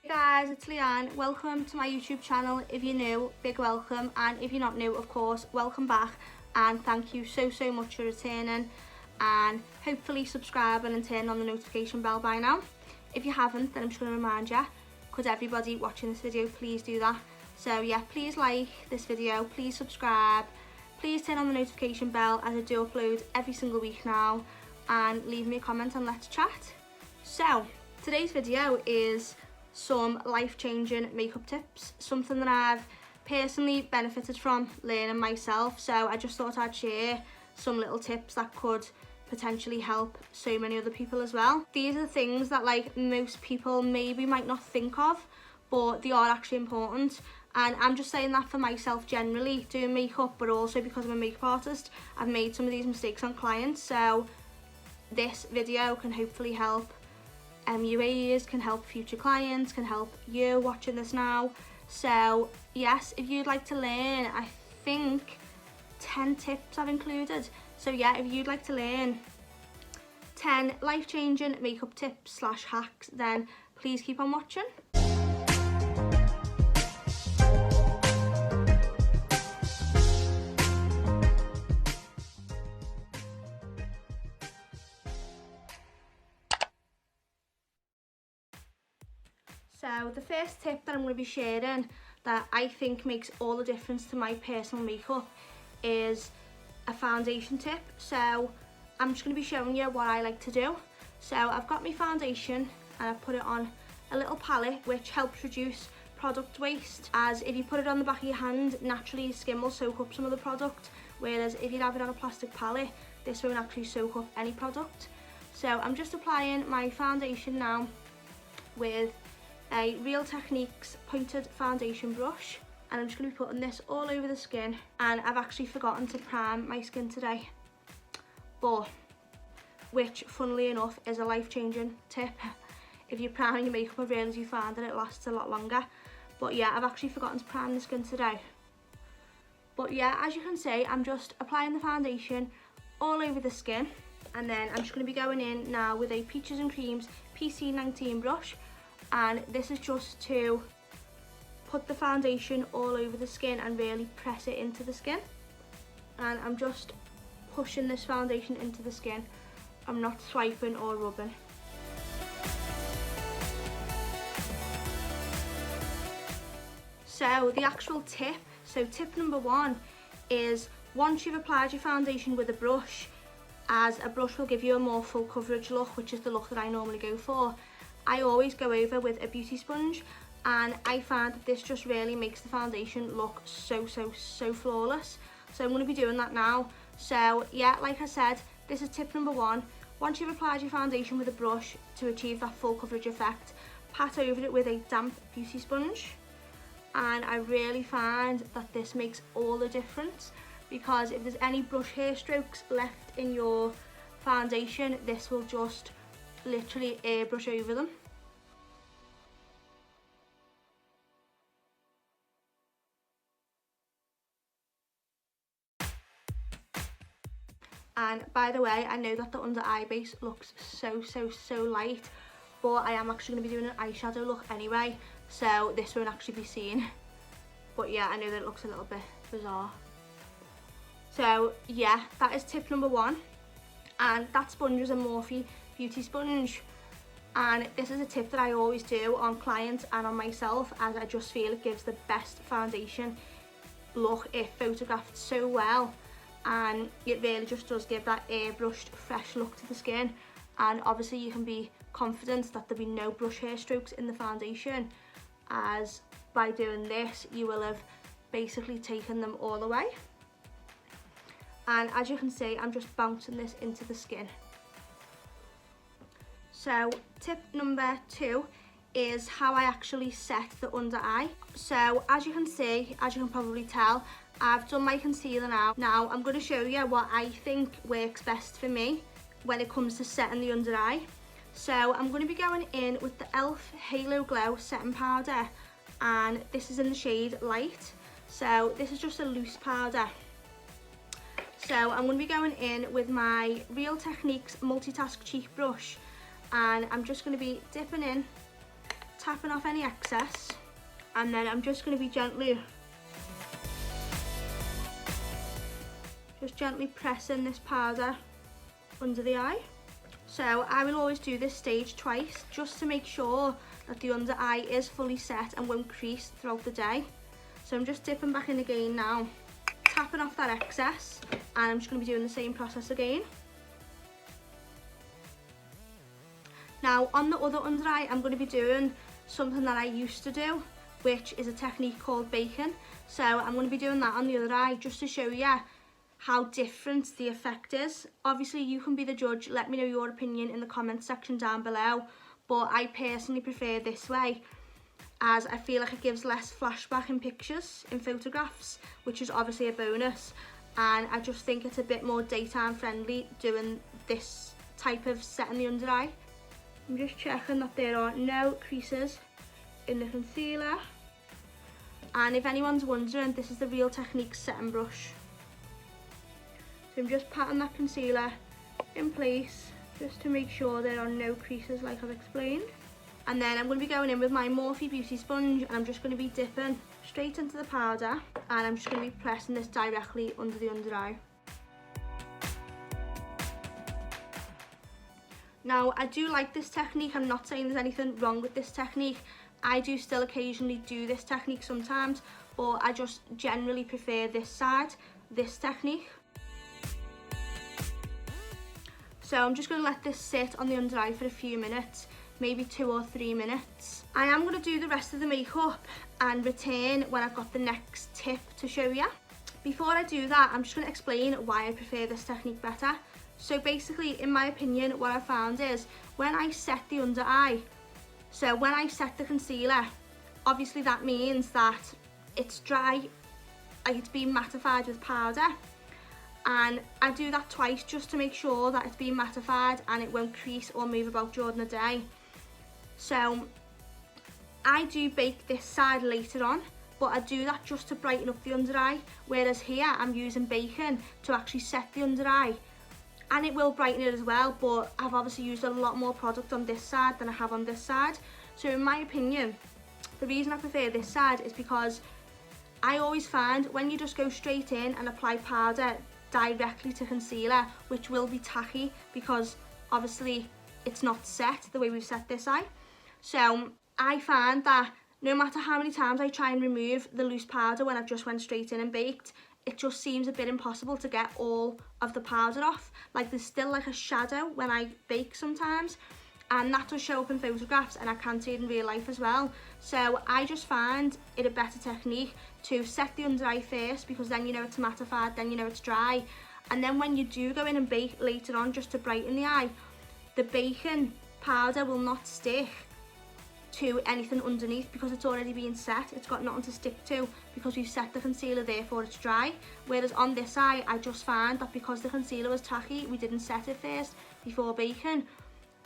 Hey guys, it's Leanne. Welcome to my YouTube channel. If you're new, big welcome, and if you're not new, of course, welcome back, and thank you so much for returning, and hopefully subscribing and turn on the notification bell by now. If you haven't, then I'm just going to remind you, could everybody watching this video please do that. So yeah, please like this video, please subscribe, please turn on the notification bell as I do upload every single week now, and leave me a comment and let's chat. So today's video is some life-changing makeup tips, something that I've personally benefited from learning myself. So I just thought I'd share some little tips that could potentially help so many other people as well. These are the things that like most people maybe might not think of, but they are actually important. And I'm just saying that for myself generally doing makeup, but also because I'm a makeup artist, I've made some of these mistakes on clients. So this video can hopefully help MUAs, can help future clients, can help you watching this now. So yes, if you'd like to learn, I think 10 tips I've included. So yeah, if you'd like to learn 10 life-changing makeup tips / hacks, then please keep on watching. So the first tip that I'm going to be sharing that I think makes all the difference to my personal makeup is a foundation tip. So I'm just going to be showing you what I like to do. So I've got my foundation and I've put it on a little palette, which helps reduce product waste, as if you put it on the back of your hand, naturally your skin will soak up some of the product, whereas if you have it on a plastic palette, this won't actually soak up any product. So I'm just applying my foundation now with a Real Techniques pointed foundation brush, and I'm just going to be putting this all over the skin. And I've actually forgotten to prime my skin today, but which funnily enough is a life-changing tip. If you prime your makeup, I realise you find that it lasts a lot longer. But yeah, I've actually forgotten to prime the skin today. But yeah, as you can see, I'm just applying the foundation all over the skin, and then I'm just going to be going in now with a Peaches and Creams PC19 brush. And this is just to put the foundation all over the skin and really press it into the skin. And I'm just pushing this foundation into the skin. I'm not swiping or rubbing. So the actual tip, so tip number 1 is, once you've applied your foundation with a brush, as a brush will give you a more full coverage look, which is the look that I normally go for, I always go over with a beauty sponge, and I find that this just really makes the foundation look so flawless. So I'm going to be doing that now. So yeah, like I said, this is tip number 1. Once you've applied your foundation with a brush to achieve that full coverage effect, pat over it with a damp beauty sponge. And I really find that this makes all the difference, because if there's any brush hair strokes left in your foundation, this will just literally airbrush over them. And by the way, I know that the under eye base looks so light, but I am actually going to be doing an eyeshadow look anyway, so this won't actually be seen. But yeah, I know that it looks a little bit bizarre. So yeah, that is tip number 1. And that sponge is a Morphe beauty sponge, and this is a tip that I always do on clients and on myself, as I just feel it gives the best foundation look. It photographed so well, and it really just does give that airbrushed fresh look to the skin. And obviously you can be confident that there'll be no brush hair strokes in the foundation, as by doing this you will have basically taken them all away. And as you can see, I'm just bouncing this into the skin. So tip number 2 is how I actually set the under eye. So as you can see, as you can probably tell, I've done my concealer now. Now I'm going to show you what I think works best for me when it comes to setting the under eye. So I'm going to be going in with the e.l.f. Halo Glow setting powder, and this is in the shade Light. So this is just a loose powder. So I'm going to be going in with my Real Techniques Multitask Cheek Brush, and I'm just going to be dipping in tapping off any excess, and then I'm just going to be gently pressing this powder under the eye. So I will always do this stage twice just to make sure that the under eye is fully set and won't crease throughout the day. So I'm just dipping back in again now, tapping off that excess, and I'm just going to be doing the same process again. Now on the other under eye, I'm going to be doing something that I used to do, which is a technique called bacon. So I'm going to be doing that on the other eye just to show you how different the effect is. Obviously you can be the judge, let me know your opinion in the comments section down below, but I personally prefer this way, as I feel like it gives less flashback in pictures, in photographs, which is obviously a bonus, and I just think it's a bit more daytime friendly doing this type of set in the under eye. I'm just checking that there are no creases in the concealer, and if anyone's wondering, this is the Real Techniques setting brush. So I'm just patting that concealer in place just to make sure there are no creases like I've explained. And then I'm going to be going in with my Morphe Beauty sponge, and I'm just going to be dipping straight into the powder, and I'm just going to be pressing this directly under the under eye. Now I do like this technique, I'm not saying there's anything wrong with this technique. I do still occasionally do this technique sometimes, but I just generally prefer this technique. So I'm just going to let this sit on the under eye for a few minutes, maybe 2 or 3 minutes. I am going to do the rest of the makeup and return when I've got the next tip to show you. Before I do that, I'm just going to explain why I prefer this technique better. So basically, in my opinion, what I found is when I set the under eye, so when I set the concealer, obviously that means that it's dry, like it's being mattified with powder. And I do that twice just to make sure that it's being mattified and it won't crease or move about during the day. So I do bake this side later on, but I do that just to brighten up the under eye, whereas here I'm using bacon to actually set the under eye, and it will brighten it as well, but I've obviously used a lot more product on this side than I have on this side. So in my opinion, the reason I prefer this side is because I always find when you just go straight in and apply powder directly to concealer, which will be tacky because obviously it's not set the way we've set this eye. So I find that no matter how many times I try and remove the loose powder when I've just went straight in and baked, it just seems a bit impossible to get all of the powder off. Like there's still like a shadow when I bake sometimes, and that does show up in photographs, and I can see it in real life as well. So I just find it a better technique to set the under eye first, because then you know it's mattified, then you know it's dry, and then when you do go in and bake later on just to brighten the eye, the bacon powder will not stick to anything underneath because it's already been set. It's got nothing to stick to because we've set the concealer, therefore it's dry. Whereas on this eye, I just find that because the concealer was tacky, we didn't set it first before baking,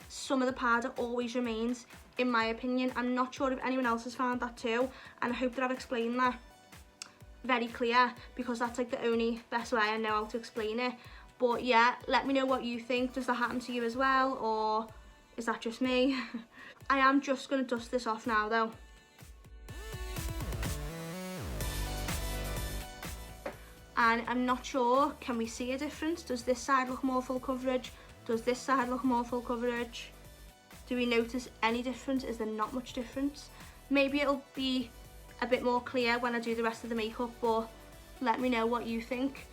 some of the powder always remains, in my opinion. I'm not sure if anyone else has found that too, and I hope that I've explained that very clear, because that's like the only best way I know how to explain it. But yeah, let me know what you think. Does that happen to you as well, or is that just me? I am just going to dust this off now though. And I'm not sure, can we see a difference? Does this side look more full coverage? Does this side look more full coverage? Do we notice any difference? Is there not much difference? Maybe it'll be a bit more clear when I do the rest of the makeup, but let me know what you think.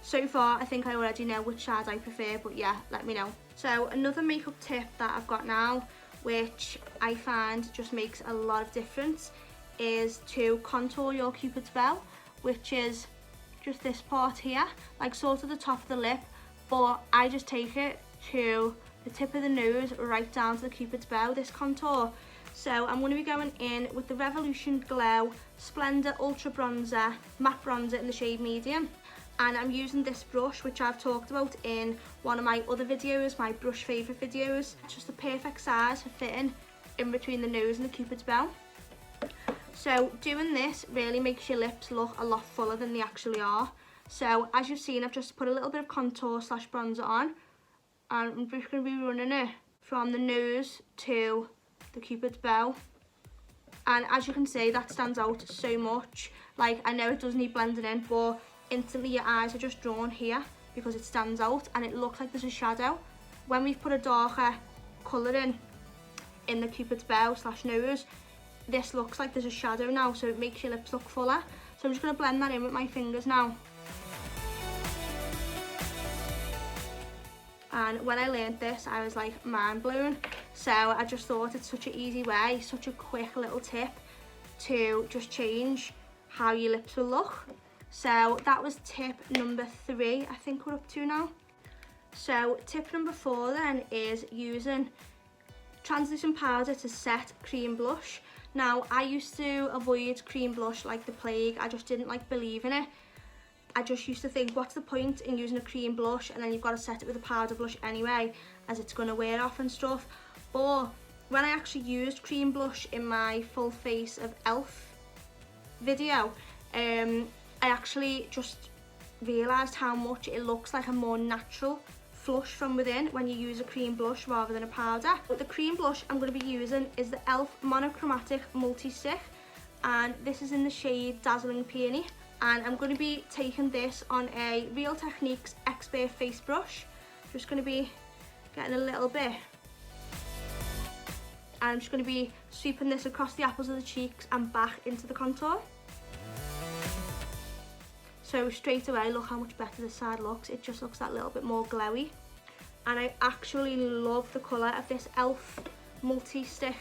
So far, I think I already know which side I prefer, but yeah, let me know. So another makeup tip that I've got now, which I find just makes a lot of difference, is to contour your Cupid's bow, which is just this part here, like sort of the top of the lip, but I just take it to the tip of the nose right down to the Cupid's bow, this contour. So I'm going to be going in with the Revolution Glow Splendor Ultra Bronzer, matte bronzer in the shade medium. And I'm using this brush, which I've talked about in one of my other videos, my brush favourite videos. It's just the perfect size for fitting in between the nose and the Cupid's bow. So doing this really makes your lips look a lot fuller than they actually are. So as you've seen, I've just put a little bit of contour slash bronzer on, and I'm just going to be running it from the nose to the Cupid's bow. And as you can see, that stands out so much. Like, I know it does need blending in, but instantly your eyes are just drawn here because it stands out and it looks like there's a shadow. When we've put a darker colour in the Cupid's bow / nose, this looks like there's a shadow now, so it makes your lips look fuller. So I'm just going to blend that in with my fingers now. And when I learned this, I was like mind blown. So I just thought it's such an easy way, such a quick little tip to just change how your lips will look. So that was tip number 3, I think we're up to now. So tip number 4 then is using translucent powder to set cream blush. Now, I used to avoid cream blush like the plague. I just didn't like believe in it. I just used to think, what's the point in using a cream blush and then you've got to set it with a powder blush anyway, as it's going to wear off and stuff. But when I actually used cream blush in my full face of elf video, I actually just realised how much it looks like a more natural flush from within when you use a cream blush rather than a powder. But the cream blush I'm going to be using is the Elf Monochromatic Multi-Stick, and this is in the shade Dazzling Peony. And I'm going to be taking this on a Real Techniques Expert face brush. Just going to be getting a little bit, and I'm just going to be sweeping this across the apples of the cheeks and back into the contour. So straight away, look how much better this side looks. It just looks that little bit more glowy. And I actually love the colour of this Elf multi-stick.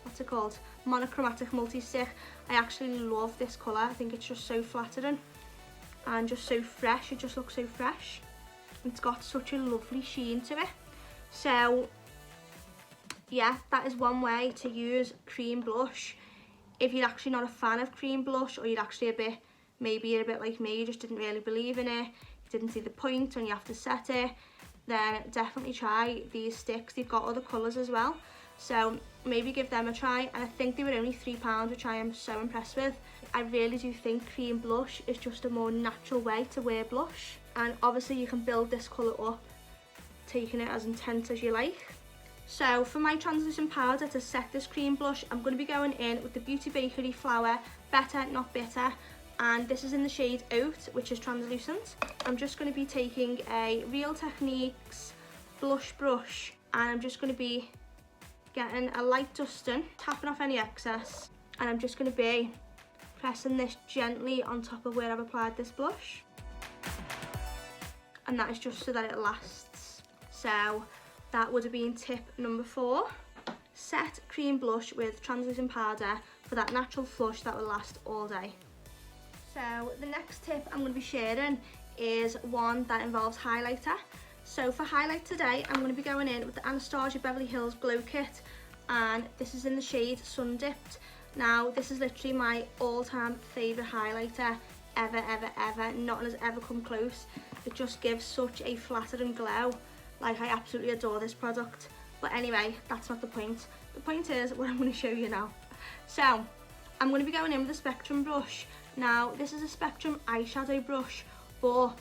What's it called? Monochromatic multi-stick. I actually love this colour. I think it's just so flattering and just so fresh. It just looks so fresh. It's got such a lovely sheen to it. So yeah, that is one way to use cream blush. If you're actually not a fan of cream blush, or you're actually maybe you're a bit like me, you just didn't really believe in it, you didn't see the point and you have to set it, then definitely try these sticks. They've got other colours as well, so maybe give them a try. And I think they were only £3, which I am so impressed with. I really do think cream blush is just a more natural way to wear blush, and obviously you can build this colour up, taking it as intense as you like. So for my translucent powder to set this cream blush, I'm going to be going in with the Beauty Bakery Flower Better Not Bitter, and this is in the shade Oat, which is translucent. I'm just going to be taking a Real Techniques blush brush, and I'm just going to be getting a light dusting, tapping off any excess, and I'm just going to be pressing this gently on top of where I've applied this blush, and that is just so that it lasts. So that would have been tip number 4. Set cream blush with translucent powder for that natural flush that will last all day. So the next tip I'm going to be sharing is one that involves highlighter. So for highlight today, I'm going to be going in with the Anastasia Beverly Hills Glow Kit, and this is in the shade Sun Dipped. Now, this is literally my all-time favourite highlighter ever. Nothing has ever come close. It just gives such a flattering glow. Like, I absolutely adore this product. But anyway, that's not the point. The point is what I'm going to show you now. So I'm going to be going in with a Spectrum brush. Now, this is a Spectrum eyeshadow brush, but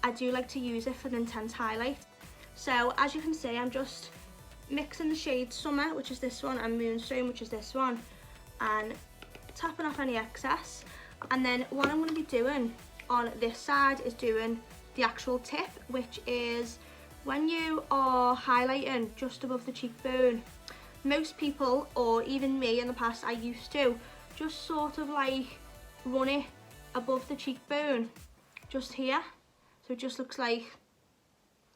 I do like to use it for an intense highlight. So as you can see, I'm just mixing the shade Summer, which is this one, and Moonstone, which is this one, and tapping off any excess. And then what I'm going to be doing on this side is doing the actual tip, which is when you are highlighting just above the cheekbone, most people, or even me in the past, I used to just sort of like run it above the cheekbone, just here, so it just looks like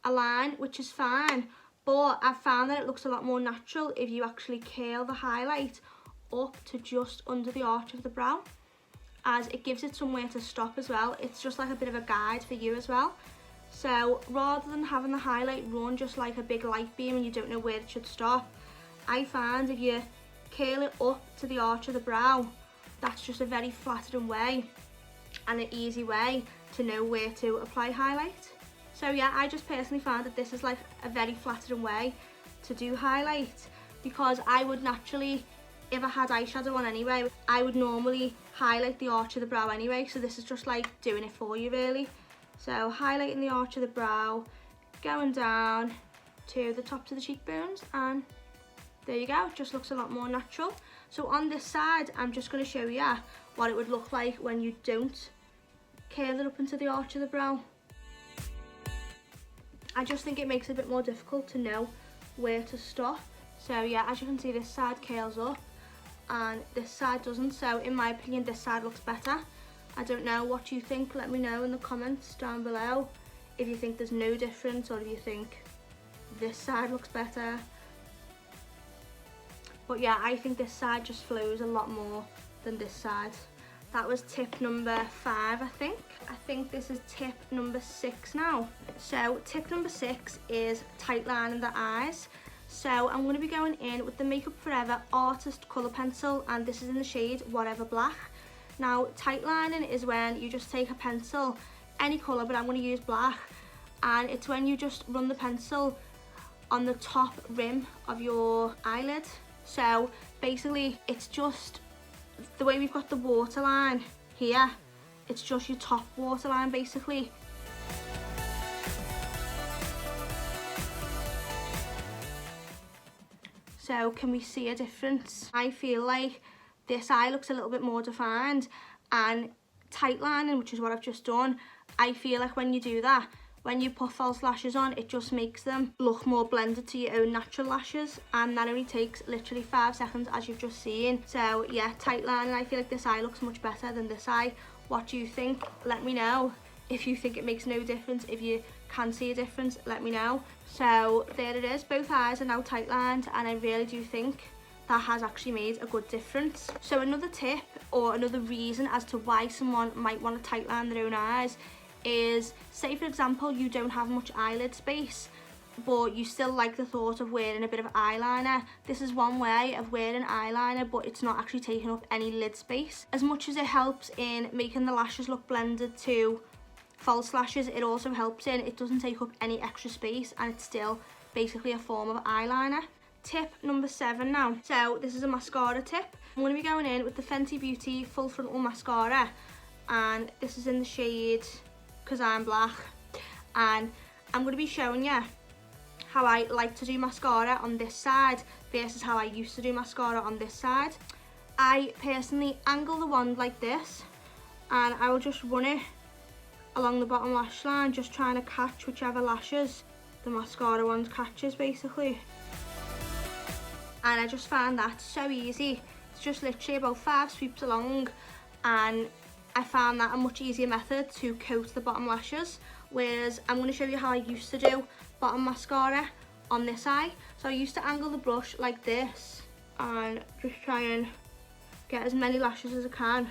a line, which is fine, but I've found that it looks a lot more natural if you actually curl the highlight up to just under the arch of the brow, as it gives it somewhere to stop as well. It's just like a bit of a guide for you as well. So rather than having the highlight run just like a big light beam and you don't know where it should stop, I find if you curl it up to the arch of the brow, that's just a very flattering way and an easy way to know where to apply highlight. So yeah, I just personally found that this is like a very flattering way to do highlight, because I would naturally, if I had eyeshadow on anyway, I would normally highlight the arch of the brow anyway, so this is just like doing it for you really. So highlighting the arch of the brow, going down to the tops of the cheekbones, and there you go. It just looks a lot more natural. So on this side, I'm just going to show you what it would look like when you don't curl it up into the arch of the brow. I just think it makes it a bit more difficult to know where to stop. So yeah, as you can see, this side curls up and this side doesn't. So in my opinion, this side looks better. I don't know what you think. Let me know in the comments down below if you think there's no difference or if you think this side looks better. But yeah, I think this side just flows a lot more than this side. That was tip number 5, I think. I think this is tip number 6 now. So tip number 6 is tight lining the eyes. So I'm going to be going in with the Makeup Forever Artist Colour Pencil, and this is in the shade Whatever Black. Now, tight lining is when you just take a pencil, any colour, but I'm going to use black, and it's when you just run the pencil on the top rim of your eyelid. So basically, it's just the way we've got the waterline here, it's just your top waterline basically. So can we see a difference? I feel like this eye looks a little bit more defined, and tight lining, which is what I've just done, I feel like when you do that, when you put false lashes on, it just makes them look more blended to your own natural lashes, and that only takes literally 5 seconds, as you've just seen. So yeah, tight lining, I feel like this eye looks much better than this eye. What do you think? Let me know. If you think it makes no difference, if you can see a difference, let me know. So there it is, both eyes are now tight lined, and I really do think that has actually made a good difference. So another tip, or another reason as to why someone might want to tight line their own eyes, is, say for example, you don't have much eyelid space, but you still like the thought of wearing a bit of eyeliner. This is one way of wearing eyeliner, but it's not actually taking up any lid space. As much as it helps in making the lashes look blended to false lashes, it also helps in it doesn't take up any extra space, and it's still basically a form of eyeliner. Tip number 7 now. So this is a mascara tip. I'm going to be going in with the Fenty Beauty Full Frontal Mascara, and this is in the shade Because I'm Black, and I'm going to be showing you how I like to do mascara on this side versus how I used to do mascara on this side. I personally angle the wand like this, and I will just run it along the bottom lash line, just trying to catch whichever lashes the mascara wand catches basically. And I just find that so easy. It's just literally about 5 sweeps along, and I found that a much easier method to coat the bottom lashes, whereas I'm going to show you how I used to do bottom mascara on this eye. So I used to angle the brush like this and just try and get as many lashes as I can,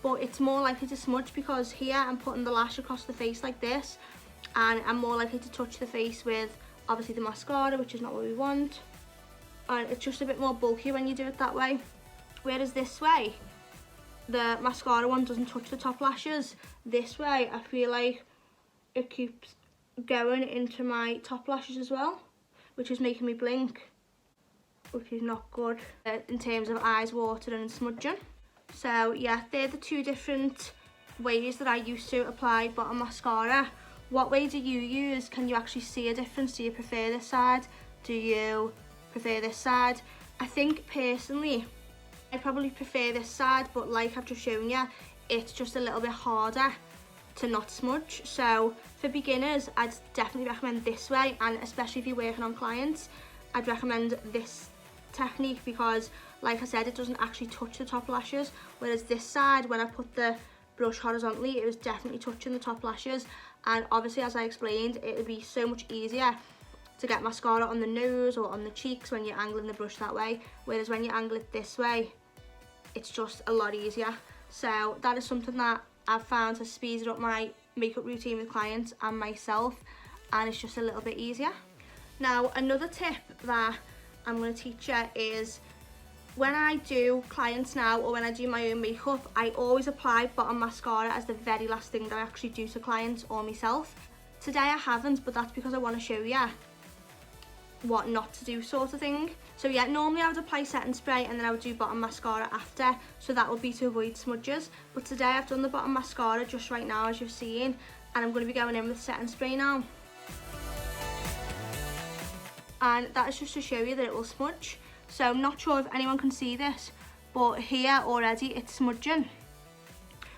but it's more likely to smudge because here I'm putting the lash across the face like this, and I'm more likely to touch the face with obviously the mascara, which is not what we want, and it's just a bit more bulky when you do it that way. Whereas this way, the mascara one doesn't touch the top lashes. This way, I feel like it keeps going into my top lashes as well, which is making me blink, which is not good in terms of eyes watering and smudging. So yeah, they're the 2 different ways that I used to apply bottom mascara. What way do you use? Can you actually see a difference? Do you prefer this side? Do you prefer this side? I think personally I probably prefer this side, but like I've just shown you, it's just a little bit harder to not smudge. So for beginners, I'd definitely recommend this way, and especially if you're working on clients, I'd recommend this technique because, like I said, it doesn't actually touch the top lashes, whereas this side, when I put the brush horizontally, it was definitely touching the top lashes. And obviously, as I explained, it would be so much easier to get mascara on the nose or on the cheeks when you're angling the brush that way, whereas when you angle it this way, it's just a lot easier. So that is something that I've found has speeded up my makeup routine with clients and myself, and it's just a little bit easier. Now, another tip that I'm going to teach you is, when I do clients now, or when I do my own makeup, I always apply bottom mascara as the very last thing that I actually do to clients or myself. Today I haven't, but that's because I want to show you what not to do, sort of thing. So yeah, normally I would apply setting spray and then I would do bottom mascara after, so that would be to avoid smudges. But today I've done the bottom mascara just right now, as you've seen, and I'm going to be going in with setting spray now. And that is just to show you that it will smudge. So I'm not sure if anyone can see this, but here already it's smudging,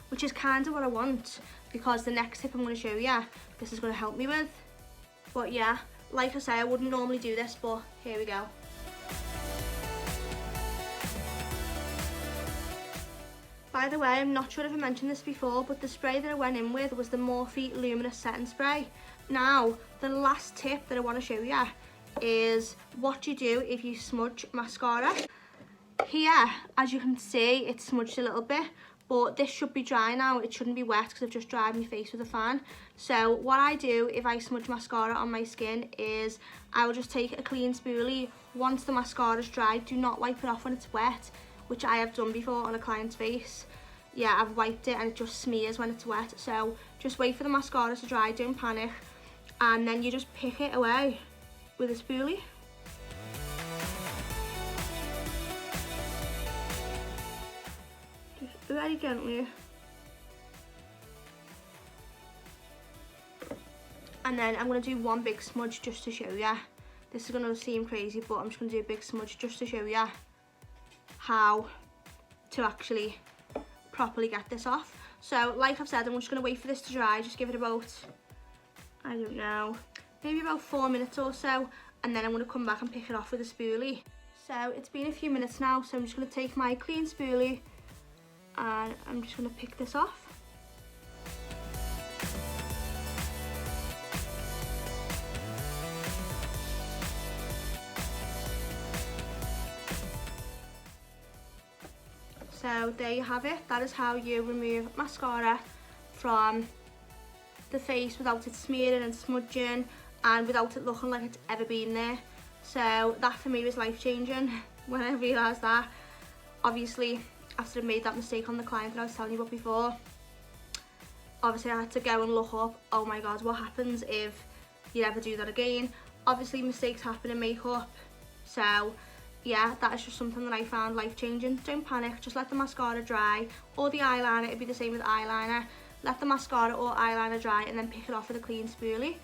which is kind of what I want, because the next tip I'm going to show you, this is going to help me with. But yeah, like I say, I wouldn't normally do this, but here we go. By the way, I'm not sure if I mentioned this before, but the spray that I went in with was the Morphe Luminous Setting Spray. Now, the last tip that I want to show you is what you do if you smudge mascara. Here, as you can see, it's smudged a little bit, but this should be dry now. It shouldn't be wet because I've just dried my face with a fan. So what I do if I smudge mascara on my skin is I will just take a clean spoolie. Once the mascara's dried, do not wipe it off when it's wet, which I have done before on a client's face. Yeah, I've wiped it and it just smears when it's wet. So just wait for the mascara to dry, don't panic. And then you just pick it away with a spoolie. Just very gently. And then I'm going to do one big smudge just to show you. This is going to seem crazy, but I'm just going to do a big smudge just to show you how to actually properly get this off. So like I've said, I'm just going to wait for this to dry. Just give it about, I don't know, maybe about 4 minutes or so, and then I'm going to come back and pick it off with a spoolie. So it's been a few minutes now, so I'm just going to take my clean spoolie and I'm just going to pick this off. So there you have it. That is how you remove mascara from the face without it smearing and smudging and without it looking like it's ever been there. So that for me was life-changing when I realised that. Obviously, after I made that mistake on the client that I was telling you about before, obviously I had to go and look up, oh my god, what happens if you ever do that again? Obviously mistakes happen in makeup, so yeah, that is just something that I found life-changing. Don't panic, just let the mascara dry, or the eyeliner, it'd be the same with eyeliner. Let the mascara or eyeliner dry and then pick it off with a clean spoolie.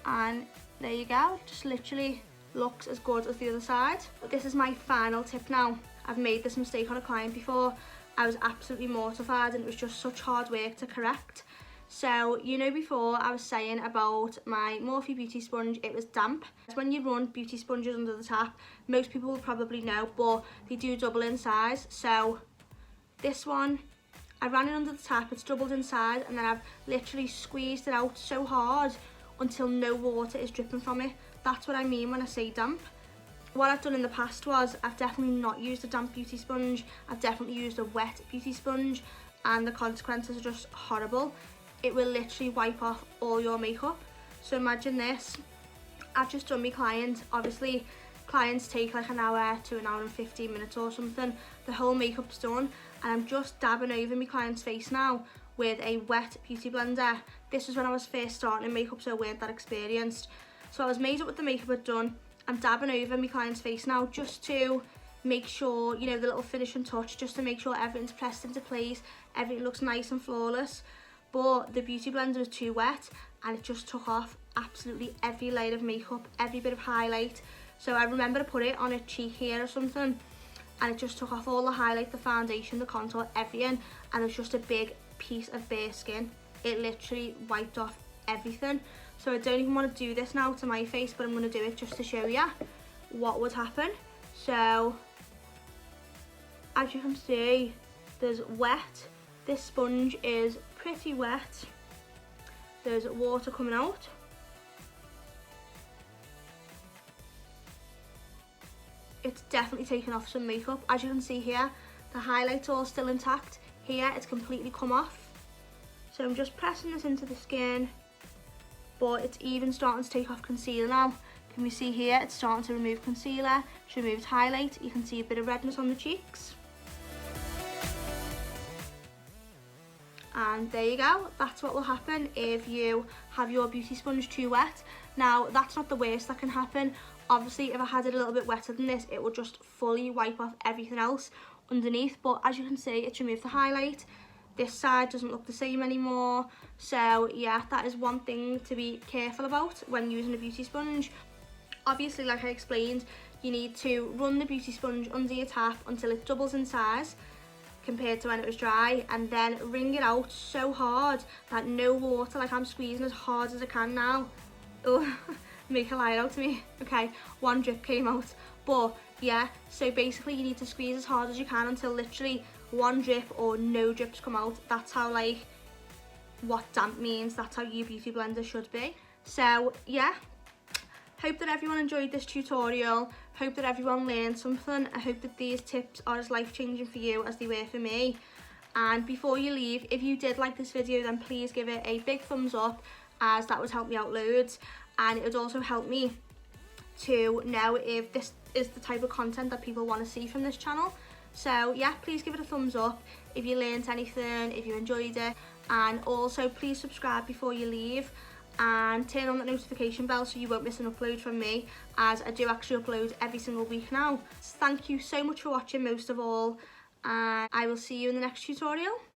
And there you go, just literally looks as good as the other side. But this is my final tip now. I've made this mistake on a client before. I was absolutely mortified and it was just such hard work to correct. So, you know, before I was saying about my Morphe beauty sponge, it was damp. When you run beauty sponges under the tap, most people will probably know, but they do double in size. So this one, I ran it under the tap, it's doubled in size, and then I've literally squeezed it out so hard until no water is dripping from it. That's what I mean when I say damp. What I've done in the past was I've definitely not used a damp beauty sponge. I've definitely used a wet beauty sponge, and the consequences are just horrible. It will literally wipe off all your makeup. So imagine this. I've just done my client. Obviously, clients take like an hour to an hour and 15 minutes or something. The whole makeup's done, and I'm just dabbing over my client's face now with a wet beauty blender. This was when I was first starting in makeup, so I weren't that experienced. So I was made up with the makeup I'd done. I'm dabbing over my client's face now just to make sure, you know, the little finishing touch, just to make sure everything's pressed into place, everything looks nice and flawless. But the beauty blender was too wet and it just took off absolutely every layer of makeup, every bit of highlight. So I remember I put it on a cheek here or something, and it just took off all the highlight, the foundation, the contour, everything, and it was just a big piece of bare skin. It literally wiped off everything. So I don't even want to do this now to my face, but I'm going to do it just to show you what would happen. So as you can see, there's wet. This sponge is pretty wet. There's water coming out. It's definitely taken off some makeup. As you can see here, the highlight's all still intact. Here, it's completely come off. So I'm just pressing this into the skin, but it's even starting to take off concealer now. Can we see here, it's starting to remove concealer, it's removed highlight. You can see a bit of redness on the cheeks. And there you go, that's what will happen if you have your beauty sponge too wet. Now, that's not the worst that can happen. Obviously, if I had it a little bit wetter than this, it would just fully wipe off everything else underneath. But as you can see, it's removed the highlight. This side doesn't look the same anymore. So yeah, that is one thing to be careful about when using a beauty sponge. Obviously, like I explained, you need to run the beauty sponge under your tap until it doubles in size compared to when it was dry, and then wring it out so hard that no water, like I'm squeezing as hard as I can now. Oh, make a lie out to me. Okay, one drip came out, but yeah, so basically you need to squeeze as hard as you can until literally one drip or no drips come out. That's how, like, what damp means. That's how your beauty blender should be. So yeah, hope that everyone enjoyed this tutorial. Hope that everyone learned something. I hope that these tips are as life-changing for you as they were for me. And before you leave, if you did like this video, then please give it a big thumbs up, as that would help me out loads, and it would also help me to know if this is the type of content that people want to see from this channel. So yeah, please give it a thumbs up if you learned anything, if you enjoyed it, and also please subscribe before you leave and turn on that notification bell so you won't miss an upload from me, as I do actually upload every single week now. Thank you so much for watching, most of all, and I will see you in the next tutorial.